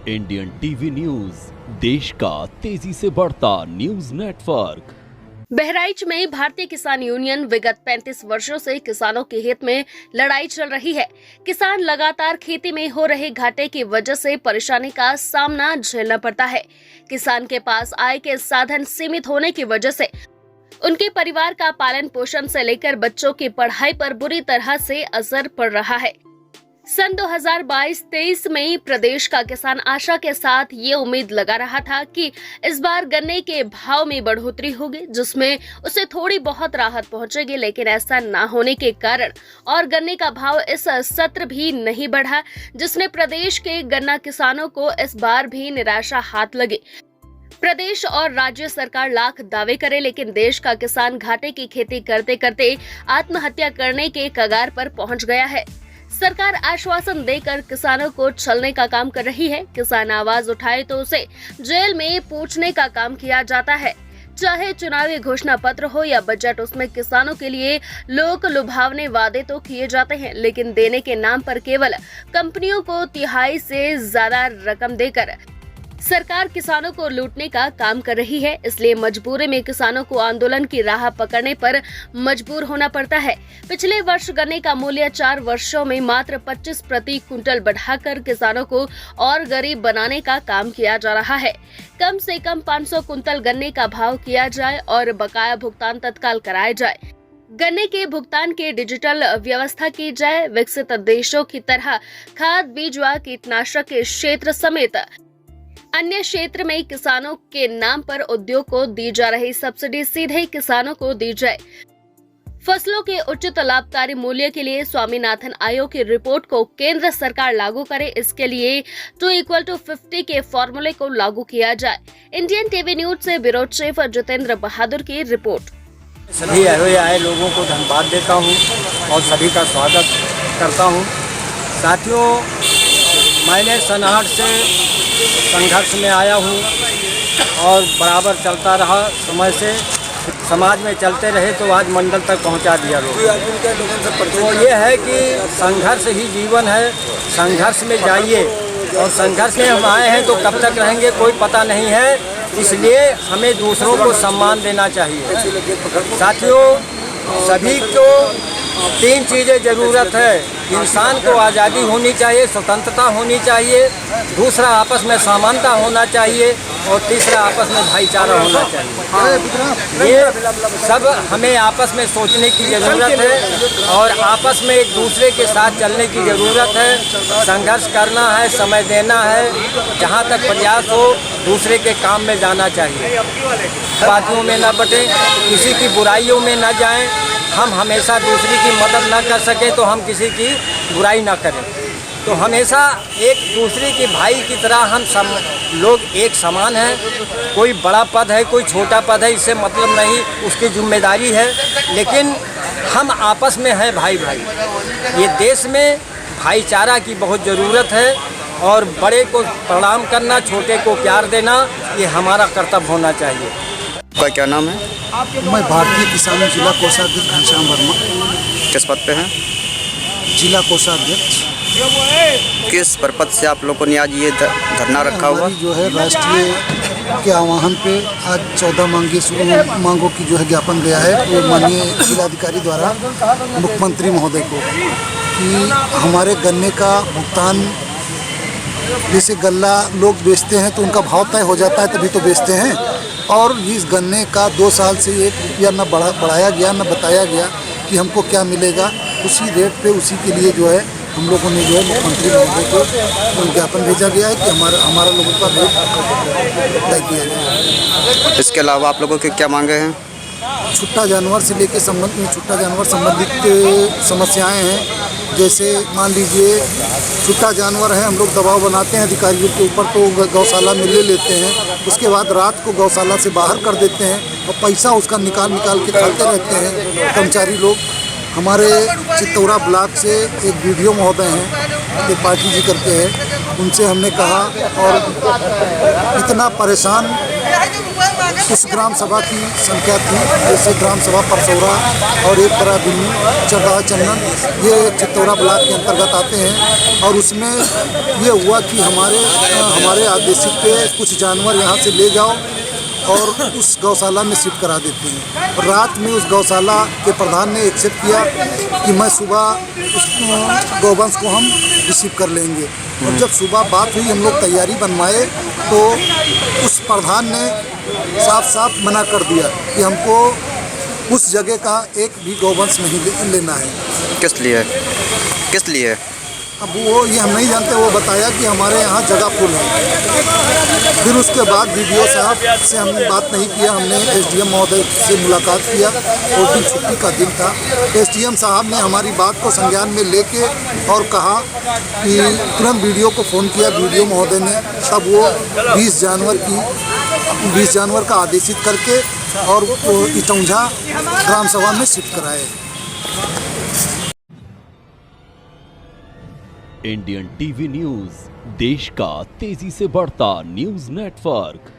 Indian TV news, देश का तेजी से बढ़ता न्यूज नेटवर्क। बहराइच में भारतीय किसान यूनियन विगत 35 वर्षों से किसानों के हित में लड़ाई चल रही है। किसान लगातार खेती में हो रहे घाटे की वजह से परेशानी का सामना झेलना पड़ता है। किसान के पास आय के साधन सीमित होने की वजह से उनके परिवार का पालन पोषण से लेकर बच्चों की पढ़ाई पर बुरी तरह से असर पड़ रहा है। सन 2022-23 में प्रदेश का किसान आशा के साथ ये उम्मीद लगा रहा था कि इस बार गन्ने के भाव में बढ़ोतरी होगी, जिसमें उसे थोड़ी बहुत राहत पहुंचेगी, लेकिन ऐसा न होने के कारण और गन्ने का भाव इस सत्र भी नहीं बढ़ा, जिसने प्रदेश के गन्ना किसानों को इस बार भी निराशा हाथ लगी। प्रदेश और राज्य सरकार लाख दावे करे, लेकिन देश का किसान घाटे की खेती करते करते आत्महत्या करने के कगार पर पहुंच गया है। सरकार आश्वासन देकर किसानों को छलने का काम कर रही है। किसान आवाज उठाए तो उसे जेल में पूछने का काम किया जाता है। चाहे चुनावी घोषणा पत्र हो या बजट, उसमें किसानों के लिए लोक लुभावने वादे तो किए जाते हैं, लेकिन देने के नाम पर केवल कंपनियों को तिहाई से ज्यादा रकम देकर सरकार किसानों को लूटने का काम कर रही है। इसलिए मजबूरी में किसानों को आंदोलन की राह पकड़ने पर मजबूर होना पड़ता है। पिछले वर्ष गन्ने का मूल्य 4 वर्षों में मात्र 25 प्रति क्विंटल बढ़ाकर किसानों को और गरीब बनाने का काम किया जा रहा है। कम से कम 500 कुंतल गन्ने का भाव किया जाए और बकाया भुगतान तत्काल कराया जाए। गन्ने के भुगतान की डिजिटल व्यवस्था की जाए। विकसित देशों की तरह खाद, बीज व कीटनाशक के क्षेत्र समेत अन्य क्षेत्र में किसानों के नाम पर उद्योग को दी जा रही सब्सिडी सीधे किसानों को दी जाए। फसलों के उचित लाभकारी मूल्य के लिए स्वामीनाथन आयोग की रिपोर्ट को केंद्र सरकार लागू करे। इसके लिए 2=50 के फॉर्मूले को लागू किया जाए। इंडियन टीवी न्यूज से ब्यूरो चीफ जितेंद्र बहादुर की रिपोर्ट। सभी आए लोगों को धन्यवाद देता हूं और सभी का स्वागत करता हूं। साथियों, मैंने सन 8 से संघर्ष में आया हूँ और बराबर चलता रहा समय से। समाज में चलते रहे तो आज मंडल तक पहुँचा दिया लोग। तो ये है कि संघर्ष ही जीवन है, संघर्ष में जाइए। और संघर्ष में हम आए हैं तो कब तक रहेंगे कोई पता नहीं है, इसलिए हमें दूसरों को सम्मान देना चाहिए। साथियों, सभी को 3 चीज़ें ज़रूरत है। इंसान को आज़ादी होनी चाहिए, स्वतंत्रता होनी चाहिए, दूसरा आपस में समानता होना चाहिए और तीसरा आपस में भाईचारा होना चाहिए। ये सब हमें आपस में सोचने की ज़रूरत है और आपस में एक दूसरे के साथ चलने की ज़रूरत है। संघर्ष करना है, समय देना है, जहाँ तक प्रयास हो दूसरे के काम में जाना चाहिए। बातों में न बटें, किसी की बुराइयों में न जाएं। हम हमेशा दूसरे की मदद न कर सकें तो हम किसी की बुराई न करें। तो हमेशा एक दूसरे के भाई की तरह हम सब लोग एक समान हैं। कोई बड़ा पद है, कोई छोटा पद है, इससे मतलब नहीं, उसकी जिम्मेदारी है, लेकिन हम आपस में हैं भाई भाई। ये देश में भाईचारा की बहुत ज़रूरत है और बड़े को प्रणाम करना, छोटे को प्यार देना, ये हमारा कर्तव्य होना चाहिए। आपका क्या नाम है? मैं भारतीय किसान जिला कोषाध्यक्ष घनश्याम वर्मा। किस पद पे हैं? जिला कोषाध्यक्ष। किस पर्पज से आप लोगों ने आज ये धरना रखा हुआ? जो है राष्ट्रीय के आह्वान पे आज 14 मांगों की जो है ज्ञापन गया है तो माननीय जिलाधिकारी द्वारा मुख्यमंत्री महोदय को कि हमारे गन्ने का भुगतान, जैसे गल्ला लोग बेचते हैं तो उनका भाव तय हो जाता है तभी तो बेचते हैं, और इस गन्ने का 2 साल से 1 रुपया न बढ़ाया गया, न बताया गया कि हमको क्या मिलेगा। उसी रेट पे उसी के लिए जो है हम लोगों ने जो है मुख्यमंत्री महोदय को ज्ञापन भेजा गया है कि हमारा लोगों का रेट तय किया गया। इसके अलावा आप लोगों की क्या मांगे हैं? छुट्टा जानवर से लेकर छुट्टा जानवर संबंधित समस्याएं हैं। जैसे मान लीजिए छुट्टा जानवर है, हम लोग दबाव बनाते हैं अधिकारियों के ऊपर तो गौशाला में ले लेते हैं, उसके बाद रात को गौशाला से बाहर कर देते हैं और पैसा उसका निकाल के खाते रहते हैं कर्मचारी लोग। हमारे चित्तौरा ब्लॉक से एक वीडियो महोदय हैं, एक पार्टी जी करते हैं, उनसे हमने कहा और इतना परेशान उस ग्राम सभा की संख्या थी, जैसे ग्राम सभा परसौरा और एक बड़ा बिन्नू चरदाहा चंदन, ये चित्तौरा ब्लॉक के अंतर्गत आते हैं। और उसमें ये हुआ कि हमारे आदेशित पे कुछ जानवर यहाँ से ले जाओ और उस गौशाला में शिफ्ट करा देते हैं। और रात में उस गौशाला के प्रधान ने एक्सेप्ट किया कि मैं सुबह उस गौवंश को हम रिसीव कर लेंगे। और जब सुबह बात हुई, हम लोग तैयारी बनवाए, तो उस प्रधान ने साफ साफ मना कर दिया कि हमको उस जगह का एक भी गौवंश नहीं लेना है। किस लिए? अब ये हम नहीं जानते, वो बताया कि हमारे यहाँ जगह फुल है। फिर उसके बाद वीडियो साहब से हमने बात नहीं किया, हमने एसडीएम महोदय से मुलाकात किया। उस दिन छुट्टी का दिन था। एसडीएम साहब ने हमारी बात को संज्ञान में लेके और कहा कि तुरंत वीडियो को फ़ोन किया वीडियो महोदय ने, तब वो 20 जानवर का आदेशित करके और इटौंझा ग्राम सभा में शिफ्ट कराए। इंडियन टीवी न्यूज, देश का तेजी से बढ़ता न्यूज नेटवर्क।